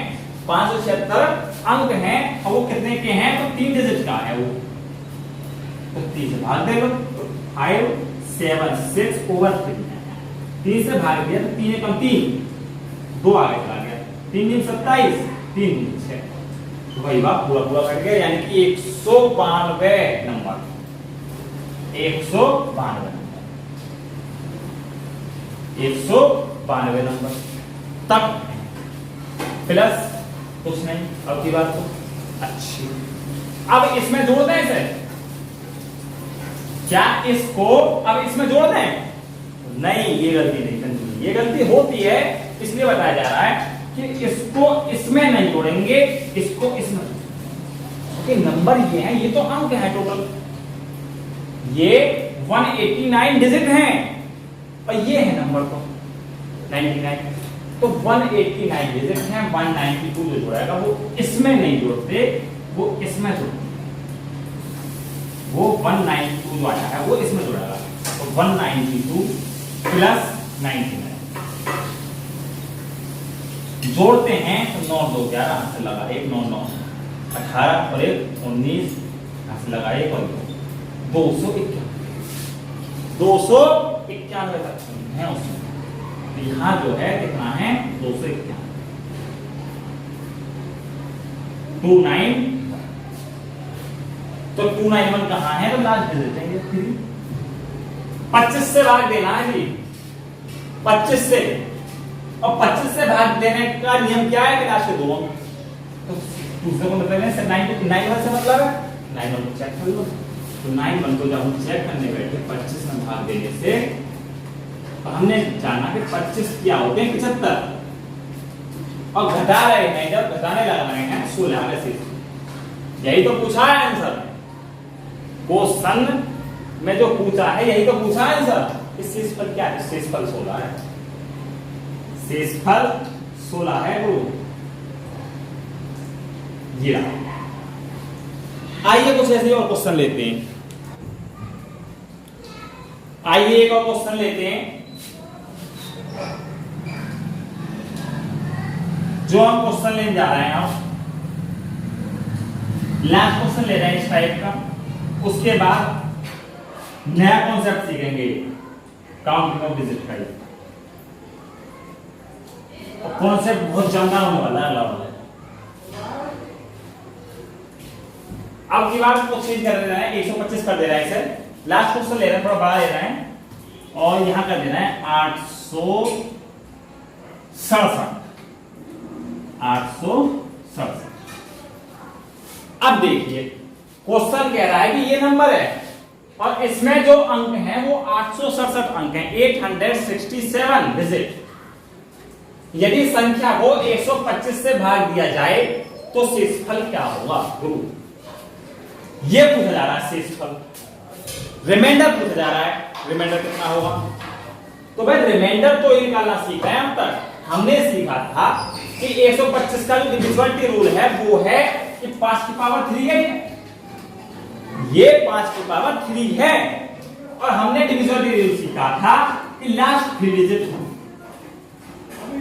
576 अंक हैं, और वो कितने के हैं? तो 3 डिजिट का है वो। तो 3 से भाग दे लो, 576 over 3। 3 से भाग दिया तो 3 एकम 3, 2 आगे चला गया, 3 दिन 27, 3 दिन 6, वही बात पूरा कट गया, यानी कि 192 नंबर, 192 नंबर तक प्लस कुछ नहीं। अब की बात तो अच्छी। अब इसमें जोड़ दें इसे, क्या इसको अब इसमें जोड़ दें? नहीं, ये गलती नहीं करनी। ये गलती होती है, इसलिए बताया जा रहा है कि इसको इसमें नहीं जोड़ेंगे, इसको इसमें। ओके, नंबर ये है, ये तो अंक है टोटल, ये 189 डिजिट हैं और ये है नंबर तो 99। तो 189 डिजिट हैं, 192 जो जोड़ेगा वो इसमें नहीं जोड़ते, वो इसमें जोड़ते, वो 192 जो आया है वो इसमें जोड़ेगा। तो 192 प्लस 99 जोड़ते हैं तो 9 2 11 हाथ से लगा 1 9 9 18 और 1 19 हाथ से लगा 1 और 291 तक है उसमें। यहां जो है कितना है 291 29। तो 291 कहां है, तो लास्ट डिजिट है 3। 25 से भाग देना है जी, 25 से, और 25 से भाग देने का नियम क्या है कि लास्ट के 2 अंक। तो दूसरे को मतलब है 91 से मतलब है 91 को चेक कर लो। तो 91 को जब हम चेक करने बैठे 25 में भाग देने से, तो हमने जाना कि 25 क्या होते हैं 75, और घटा रहे हैं, जब घटाने लगा रहे हैं 16 में से। यही तो पूछा है आंसर, क्वेश्चन में जो पूछा है यही तो पूछा है आंसर। इस शेषफल क्या है, शेषफल 16 है, शेषफल 16 है वो ये रहा। आइए कुछ ऐसे और क्वेश्चन लेते हैं, आइए एक और क्वेश्चन लेते हैं। जो हम क्वेश्चन लेने जा रहे हैं, हम लास्ट क्वेश्चन ले रहे हैं इस टाइप का, उसके बाद नया कॉन्सेप्ट सीखेंगे काउंटिंग ऑफ डिजिट का। कॉन्सेप्ट बहुत जमना होने वाला है, अगला वाला है। अब की बात को चेंज कर देना है, 125 कर दे रहा है इसे। लास्ट क्वेश्चन ले रहे हैं, थोड़ा बड़ा ले रहे हैं, और यहां कर देना है 867। अब देखिए क्वेश्चन कह रहा है कि ये नंबर है और इसमें जो अंक हैं वो 867 अंक हैं, 867 डिजिट। यदि संख्या को 125 से भाग दिया जाए तो शेषफल क्या होगा गुरु, ये पूछा जा रहा है। शेषफल रिमाइंडर पूछा जा रहा है, रिमाइंडर कितना होगा। तो भाई रिमाइंडर तो ये निकालना सीखा है। अब तक हमने सीखा था कि 125 का जो डिविजिबिलिटी रूल है वो है कि 5 की पावर 3 है, ये 5 की पावर 3 है। और हमने डिविजिबिलिटी रूल सीखा था कि लास्ट 3 डिजिट,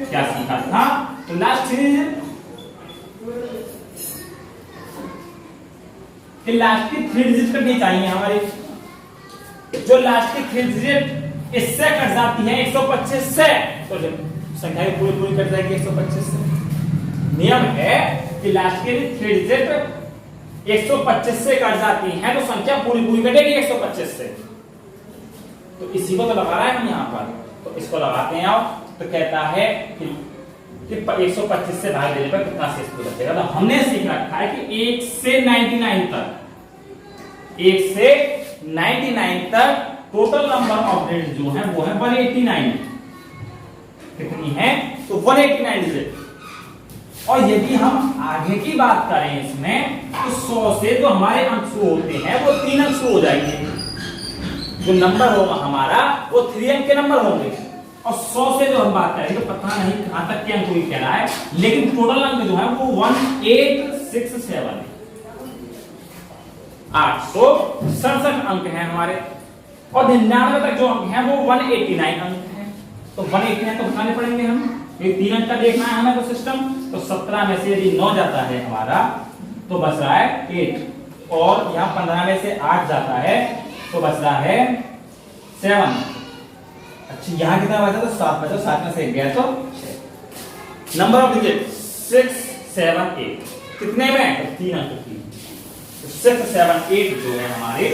क्या सीखा था, तो लास्ट 3 डिजिट, कि लास्ट की 3 डिजिट कटनी चाहिए हमारी। जो लास्ट की 3 डिजिट इससे कट जाती है 125 से, तो संख्या पूरी पूरी कट जाएगी 125 से। नियम है कि लास्ट की 3 डिजिट 125 से कट जाती है तो संख्या पूरी पूरी कटेगी 125 से। तो इसी को तो लगा रहा है हम यहाँ पर, तो इसको लगाते हैं आप। तो कहता है कि 125 से भाग देने पर कितना शेषफल बचेगा। तो हमने सीख रखा है कि 1 से 99 तक, 1 से 99 तक टोटल नंबर ऑफ डिजिट जो है वो है 189। कितनी है, तो 189 डिजिट। और यदि हम आगे की बात करें इसमें, तो 100 से जो हमारे अंक शुरू होते हैं वो 3 अंक शुरू हो जाएंगे। जो नंबर होगा हमारा वो 3 अंक के नंबर होंगे। और 100 से जो हम बात करेंगे तो पता नहीं कहां तक के अंक कोई कह रहा है, लेकिन टोटल अंक जो है वो 1867 867 अंक हैं हमारे। और 99 तक जो अंक हैं वो 189 अंक हैं। तो 189 तो बताने पड़ेंगे हम, ये 3 अंक का देखना है हमें तो सिस्टम। तो 17 में से यदि 9 जाता है हमारा तो बच रहा है 8, और यहाँ 15 में से 8 जाता है तो बच रहा है 7। अच्छा यहाँ कितना बचा, तो 7 बचा, 7 में से 1 गया तो 6। नंबर ऑफ डिजिट 6 7 8 कितने में, तो 3 अंक की। 6 7 8 जो है हमारे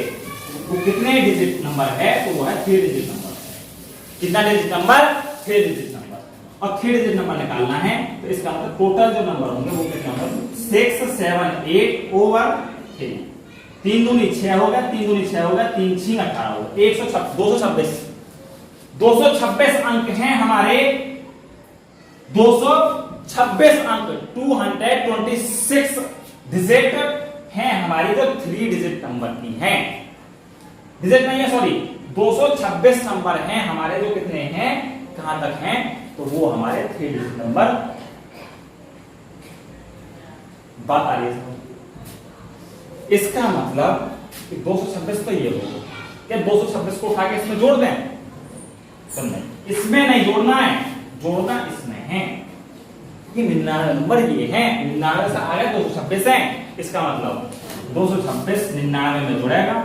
वो कितने डिजिट नंबर है, तो वो है 3 डिजिट नंबर। कितना डिजिट नंबर, 3 डिजिट नंबर। और 3 डिजिट नंबर निकालना है तो इसका मतलब टोटल जो नंबर होंगे वो कितने होंगे, 6 7 8 ओवर 3। 3 दूनी 6 होगा, 3 दूनी 6 होगा, 3 6 18 होगा, 226 226 अंक हैं हमारे, 226 अंक, 226 डिजिट हैं हमारी जो 3 डिजिट नंबर की हैं, डिजिट नहीं है सॉरी, 226 नंबर हैं हमारे जो कितने हैं, कहां तक हैं, तो वो हमारे 3 डिजिट नंबर। बात आ रही है, इसका मतलब कि 226 तो ये होगा, क्या 226 को उठा के इसमें जोड़ दें, तो नहीं, इसमें नहीं जोड़ना है, जोड़ना इसमें है, कि 99 नंबर ये है, 99 से आगे 226 है, इसका मतलब 226 99 में जुड़ेगा,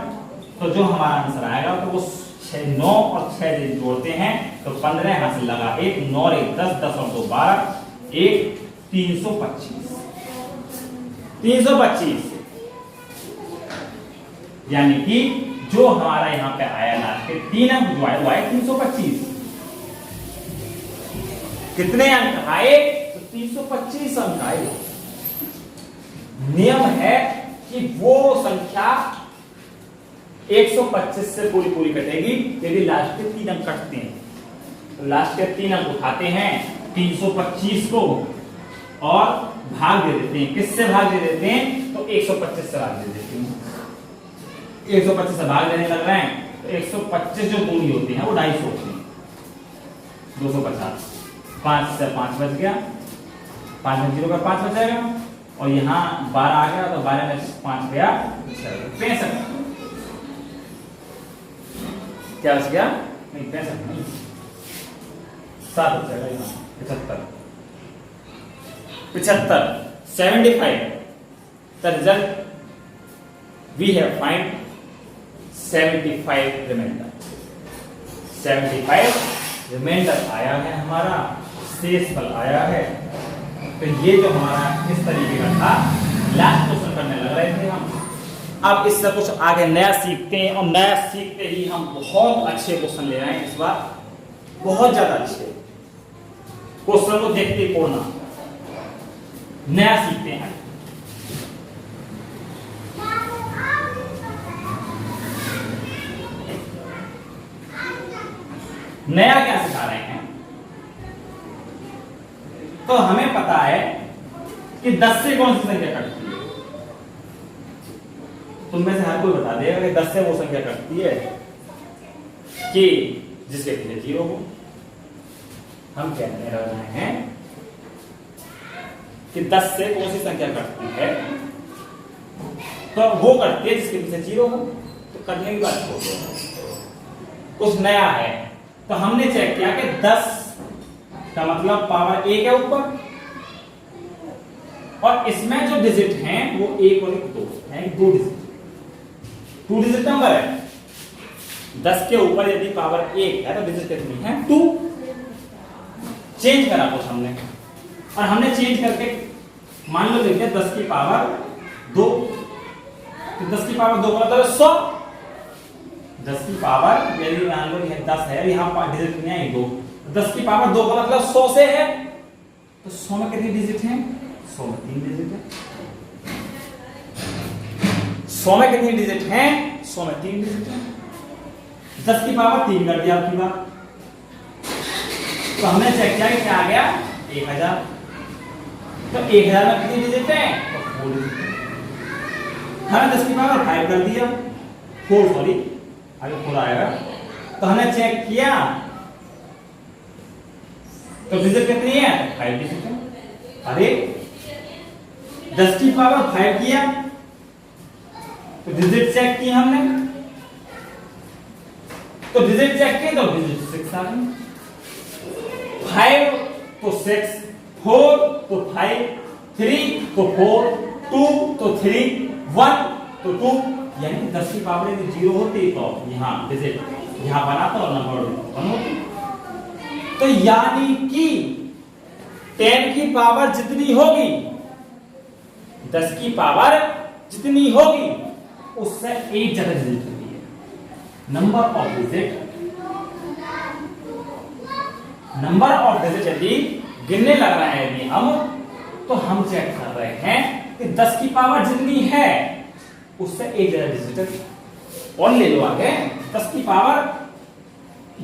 तो जो हमारा आंसर आएगा तो वो 6 9 और 6 जोड़ते हैं तो 15 यहां से लगा, 1 9 1 10 10 और 2 12, 1 325, 325 यानी कि जो हमारा यहां पे आया लास्ट के 3 अंक जो आए वो आए 325। कितने अंक आए, तो 325 अंक आए। नियम है कि वो संख्या 125 से पूरी पूरी कटेगी यदि लास्ट के 3 अंक कटते हैं, तो लास्ट के 3 अंक उठाते हैं 325 को और भाग दे देते हैं, किससे भाग दे देते हैं, तो 125 से भाग दे देते हैं, 125 से भाग देने लग रहे हैं तो 125 जो दूरी होती है वो 250 होती है, 250, 5 से 5 बच गया, 5 में 0 का 5 बच जाएगा और यहाँ 12 आ गया तो 12 में 5 गया 65, क्या बच गया, नहीं 65 नहीं 7 बच जाएगा, यहाँ 75, 75, the result we have find 75 reminder, 75 reminder आया है हमारा, शेष फल आया है। तो ये जो हमारा इस तरीके का था, लास्ट क्वेश्चन करने लग रहे थे हम, अब इससे कुछ आगे नया सीखते हैं और नया सीखते ही हम बहुत अच्छे क्वेश्चन ले आए इस बार, बहुत ज्यादा अच्छे क्वेश्चन को देखते पढ़ना, नया सीखते हैं। नया क्या सिखा रहे हैं, तो हमें पता है कि 10 से कौन सी संख्या कटती है, तुम में से हर कोई बता देगा कि 10 से वो संख्या कटती है कि जिसके पीछे 0 हो। हम कहने रहे हैं कि 10 से कौन सी संख्या कटती है, तो वो कटती है जिसके पीछे 0 हो, तो कटने की बात छोड़ दो, कुछ नया है। तो हमने चेक किया कि 10 का मतलब पावर 1 है ऊपर, और इसमें जो डिजिट हैं वो 1 और 1 2 है, 2 डिजिट, 2 डिजिट नंबर है। 10 के ऊपर यदि पावर 1 है तो डिजिट कितनी है, 2। चेंज करा कुछ हमने, और हमने चेंज करके मान लो देखते 10 की पावर 2, तो 10 की पावर 2 मतलब 100, 10 की पावर यदि मान लो यह 10 है, यहाँ डिजिट नहीं है 2, तो 10 की पावर 2 का मतलब 100 से है, तो 100 में कितनी डिजिट है, 100 में 3 डिजिट है, 100 में कितनी डिजिट है, 100 में 3 डिजिट है, 10 की पावर 3 कर दिया आपकी बात। तो हमने चेक किया कि क्या आ गया, 1000, तो 1000 में कितनी डिजिट है, तो 4 डिजिट है। हमने 10 की पावर 5 कर दिया, 4 सॉरी आगे 4 आएगा, तो हमने चेक किया तो डिजिट कितनी है, 5 डिजिट है। अरे 10 की पावर 5 किया तो डिजिट चेक की हमने, तो डिजिट चेक की तो डिजिट 6 आ गई, 5 तो 6, 4 तो 5, 3 तो 4, 2 तो 3, 1 तो 2, यानी 10 की पावर यदि 0 होती तो यहाँ डिजिट यहाँ बनाता और नंबर 1 होती। तो यानी कि 10 की पावर जितनी होगी, 10 की पावर जितनी होगी उससे एक ज्यादा डिजिट होती है। Number of digit, number of digit यदि गिनने लग रहा है यदि हम, तो हम चेक कर रहे हैं कि 10 की पावर जितनी है उससे एक ज्यादा डिजिट है। और ले लो आगे 10 की पावर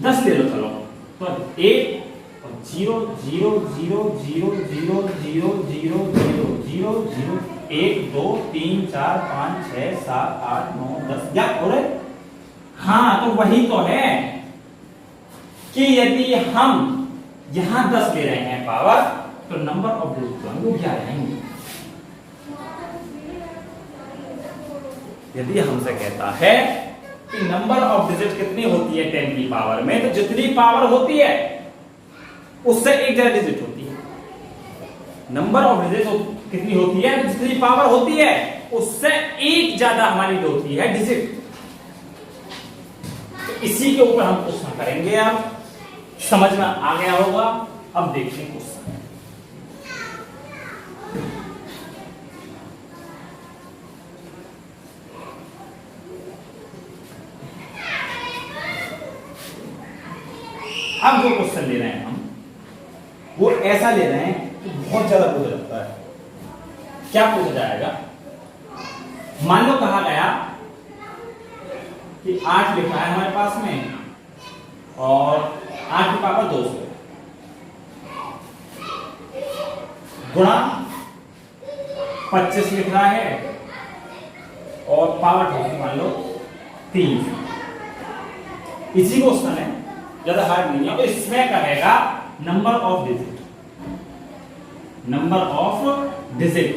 10 ले लो, चलो तो 8 और 0 0 0 0 0 0 0 0 0 1 2 3 4 5 6 7 8 9 10 क्या हो रहा है? हाँ, तो वही तो है कि यदि हम यहां 10 ले रहे हैं पावर, तो नंबर ऑफ डिजिट वो क्या रहेंगे? यदि हमसे कहता है कि नंबर ऑफ डिजिट कितनी होती है 10 की पावर में, तो जितनी पावर होती है उससे एक ज्यादा डिजिट होती है। नंबर ऑफ डिजिट कितनी होती है? जितनी पावर होती है उससे एक ज्यादा हमारी जो होती है डिजिट। तो इसी के ऊपर हम क्वेश्चन करेंगे। अब समझ में आ गया होगा। अब देखते हैं क्वेश्चन। अब जो क्वेश्चन ले रहे हैं हम, वो ऐसा ले रहे हैं कि बहुत ज्यादा पूछा जाता है। क्या पूछा जाएगा? मान लो कहा गया कि 8 लिखा है हमारे पास में और 8 की पावर 200 गुणा 25 लिख रहा है और पावर होगी मान लो 300। इसी क्वेश्चन है, ज्यादा हार्ड नहीं है। इसमें कहेगा number of digit, number of digit,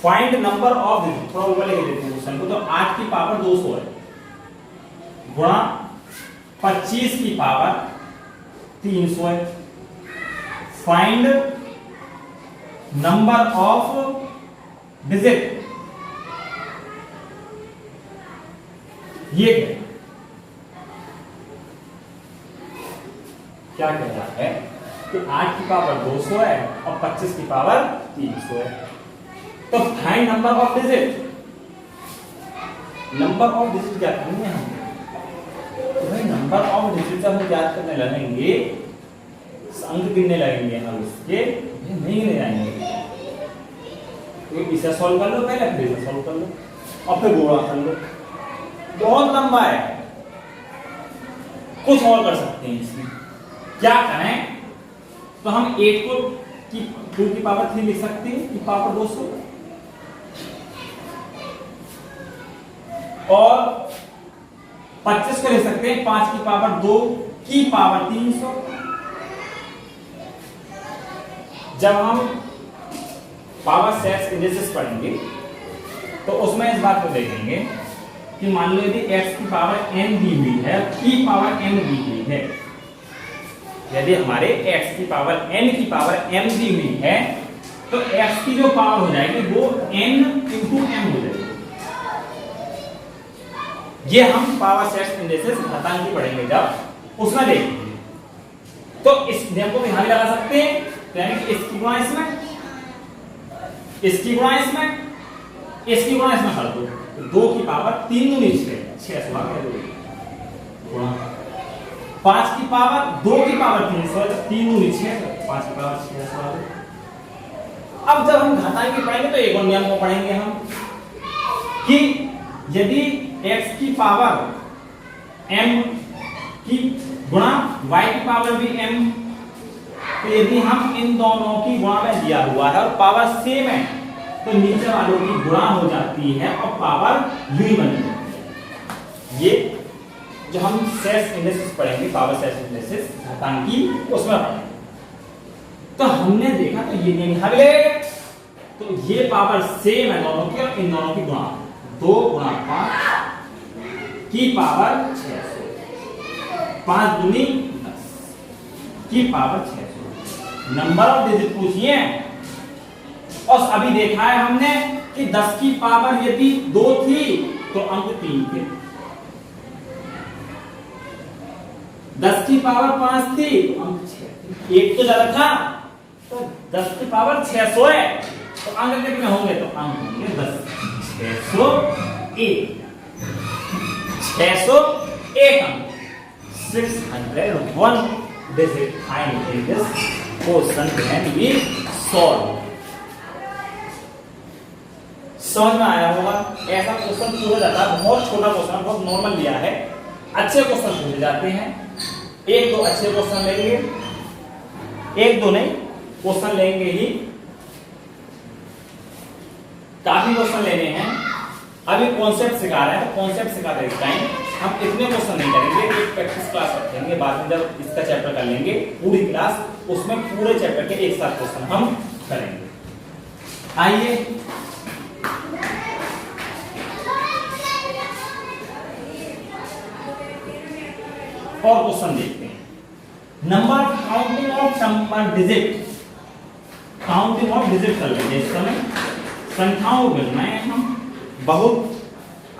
find number of digit. थोड़ा ऊपर लिख देते हैं क्वेश्चन को। तो 8 की पावर 200 है गुणा 25 की पावर 300 है। Find number of digit. ये क्या कह रहा है कि 8 की पावर 200 है और 25 की पावर 300 है। तो find number of digit. Number of digit क्या करेंगे हम? तो भाई नंबर ऑफ डिजिट जब हम याद करने लगेंगे, अंक गिनने लगेंगे हम उसके, नहीं गिने जाएंगे। तो इसे सॉल्व कर लो पहले, फिर इसे सॉल्व कर लो और फिर गुणा कर लो। बहुत लंबा है, कुछ और कर सकते हैं इसमें। क्या करें? तो हम 8 को की 2 की पावर 3 लिख सकते हैं की पावर 200 और 25 को लिख सकते हैं 5 की पावर 2 की पावर 300। जब हम पावर सेट्स इंडिसेस पढ़ेंगे तो उसमें इस बात को देखेंगे कि मान लो यदि x की पावर n दी हुई है, की पावर m दी हुई है, यदि हमारे x की पावर n की पावर m दी हुई है, तो x की जो पावर हो जाएगी वो n into m हो जाएगी। ये हम पावर सेट्स इंडिसेस घातांकी पढ़ेंगे जब, उसमें देखेंगे। तो इस नियम को यहां भी लगा सकते हैं, यानी कि इसकी गुणा इसमें, इसकी गुणा इसमें, इसकी गुणा इसमें कर दो। 2 की पावर 3 दूनी 6 गुणा 5 की पावर 2 की पावर 300, 3 दूनी 6, 5 की पावर 6। अब जब हम घातांकी पढ़ेंगे तो एक और नियम को पढ़ेंगे हम कि यदि x की पावर m की गुणा y की पावर भी m, तो यदि हम इन दोनों की गुणा में दिया हुआ है और पावर सेम है, तो नीचे वालों की गुणा हो जाती है और पावर यूं बन जाती है। ये जो हम सेट्स इंडिसेस पढ़ेंगे, पावर सेट्स इंडिसेस घातांकी, उसमें पढ़ेंगे। तो हमने देखा तो ये नियम हर ले, तो ये पावर सेम है दोनों की और इन दोनों की गुणा 2 गुणा 5 की पावर 600, 5 दूनी 10 की पावर 600। नंबर ऑफ डिजिट पूछिए और अभी देखा है हमने कि 10 की पावर यदि 2 थी तो अंक 3 थे, 10 की पावर 5 थी तो अंक 6 थे। एक तो ज्यादा था, तो 10 की पावर 600 है तो अंक कितने होंगे? तो अंक होंगे 10, 601, 601 अंक, 601 digit find in this question can be solved। समझ में आया होगा? ऐसा क्वेश्चन पूछा जाता है, बहुत छोटा क्वेश्चन, बहुत नॉर्मल लिया है, अच्छे क्वेश्चन पूछे जाते हैं। एक दो अच्छे क्वेश्चन लेंगे, एक दो नहीं क्वेश्चन लेंगे ही, काफी क्वेश्चन लेने हैं। अभी कॉन्सेप्ट सिखा रहे हैं तो कॉन्सेप्ट सिखाते टाइम हम इतने क्वेश्चन नहीं करेंगे, एक प्रैक्टिस क्लास रखेंगे, बाद में जब इसका चैप्टर कर लेंगे पूरी क्लास, उसमें पूरे चैप्टर के एक साथ क्वेश्चन हम करेंगे। आइए और क्वेश्चन देखते हैं। Number counting of number digit, counting of digit कर लेंगे इस समय। संख्याओं को गिनना है हम, बहुत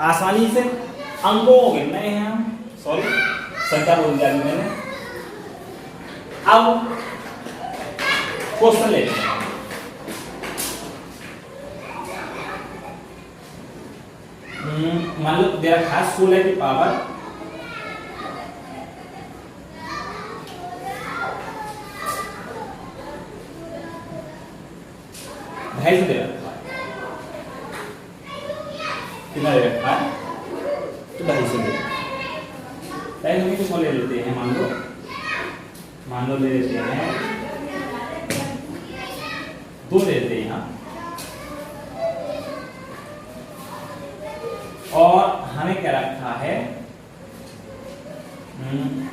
आसानी से अंकों को गिनना है हम, सॉरी संख्या बोल दिया मैंने। अब क्वेश्चन लेते हैं। मान लो दे रखा है 16 की पावर 2.5 दे रखा है, कितना दे रखा है तो 2.5 दे रखा है। हम कुछ ले लेते हैं, मान लो ले लेते हैं 2 ले लेते हैं यहाँ, और हमें क्या रखा है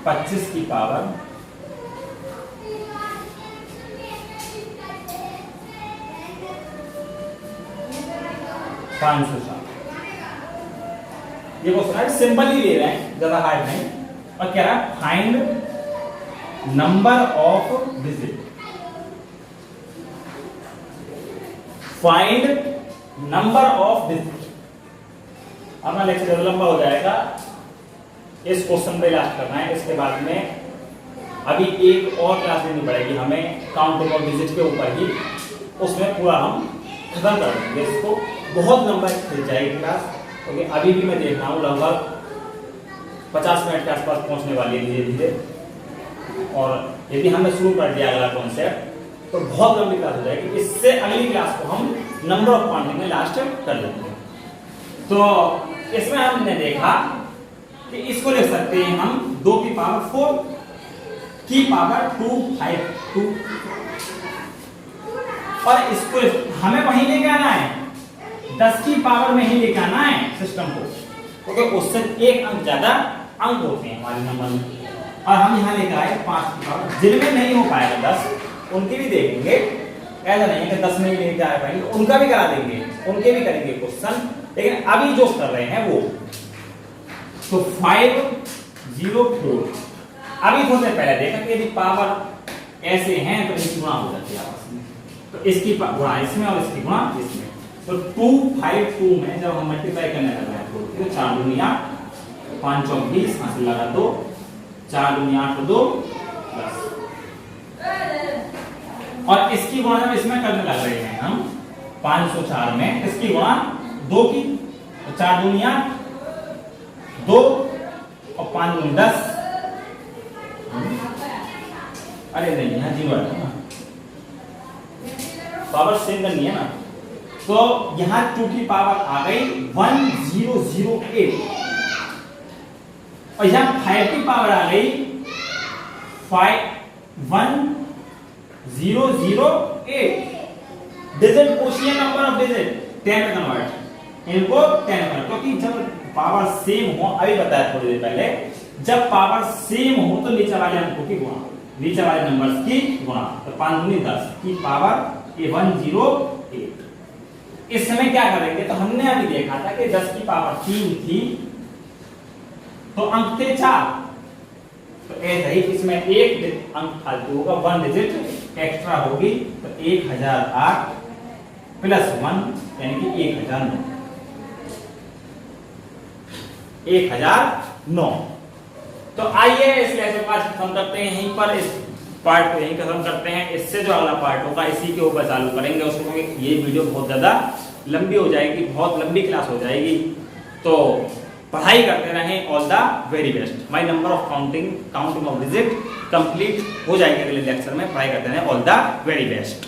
25 की पावर 504। ये क्वेश्चन है, सिंपल ही ले रहे हैं, ज्यादा हार्ड नहीं। और क्या रहा, find number of digit, find number of digit. अपना लेक्चर लंबा हो जाएगा, इस क्वेश्चन पे लास्ट करना है। इसके बाद में अभी एक और क्लास लेनी पड़ेगी हमें काउंटिंग ऑफ डिजिट के ऊपर ही, उसमें पूरा हम खत्म कर देंगे इसको। बहुत लंबा खिल जाएगी क्लास, क्योंकि अभी भी मैं देख रहा हूँ लगभग 50 मिनट के आसपास पहुंचने वाली है धीरे धीरे। और यदि हमने शुरू कर दिया अगला कॉन्सेप्ट तो बहुत लंबी क्लास हो जाएगी। इससे अगली क्लास को हम नंबर ऑफ काउंटिंग में लास्ट कर लेंगे। तो इसमें हमने देखा कि इसको लिख सकते हैं हम 2 की पावर 4 की पावर 252, और इसको हमें वहीं लेके आना है, 10 की पावर में ही लेके आना है सिस्टम को, क्योंकि उससे एक अंक ज्यादा अंक होते हैं हमारे नंबर में। और हम यहाँ लेकर आए 5 की पावर, जिनमें नहीं हो पाएगा 10 उनकी भी देखेंगे, ऐसा नहीं है कि 10 में ही लेके आ पाएंगे, उनका भी करा देंगे, उनके भी करेंगे क्वेश्चन। लेकिन अभी जो कर रहे हैं वो तो 504। अभी थोड़े पहले देखा कि यदि पावर ऐसे हैं तो इनकी गुणा हो जाती है आपस में, तो इसकी गुणा इसमें और इसकी गुणा इसमें। तो 252 में जब हम मल्टीप्लाई करने लग रहे हैं तो 4 दूनी 8, 5 चौक 20, हासिल लगा 2, 4 दूनी 8 2 10। और इसकी गुणा जब इसमें करने लग रहे हैं हम 504 में, इसकी गुणा 2 की, तो 4 दूनी 8 2 और 5 दूनी 10। अरे नहीं यहाँ 0 है ना, पावर सेम करनी है ना, तो यहां 2 की पावर आ गई 1008, और यहां 5 की पावर आ गई 1008। Digit quotient number of digit 10 में कन्वर्ट, इनको 10 में, क्योंकि जब पावर सेम हो, अभी बताया थोड़ी देर पहले, जब पावर सेम हो तो नीचे वाले अंकों की गुणा, नीचे वाले नंबर्स की गुणा। तो 5 दूनी 10 की पावर 108। इस समय क्या करेंगे, तो हमने अभी देखा था कि 10 की पावर 3 थी तो अंक थे 4, तो ऐसे ही इसमें एक अंक फालतू होगा, 1 डिजिट एक्स्ट्रा होगी, तो 1008 प्लस 1 यानी कि 1009। 1009। तो आइए इस लेसन का खत्म करते हैं यहीं पर, इस पार्ट को यहीं खत्म करते हैं। इससे जो अगला पार्ट होगा इसी के ऊपर चालू करेंगे उसको, ये वीडियो बहुत ज्यादा लंबी हो जाएगी, बहुत लंबी क्लास हो जाएगी। तो पढ़ाई करते रहें, all the very best. My number of counting of digit complete हो जाएंगे अगले लेक्चर में, पढ़ाई करते रहें, ऑल द वेरी बेस्ट।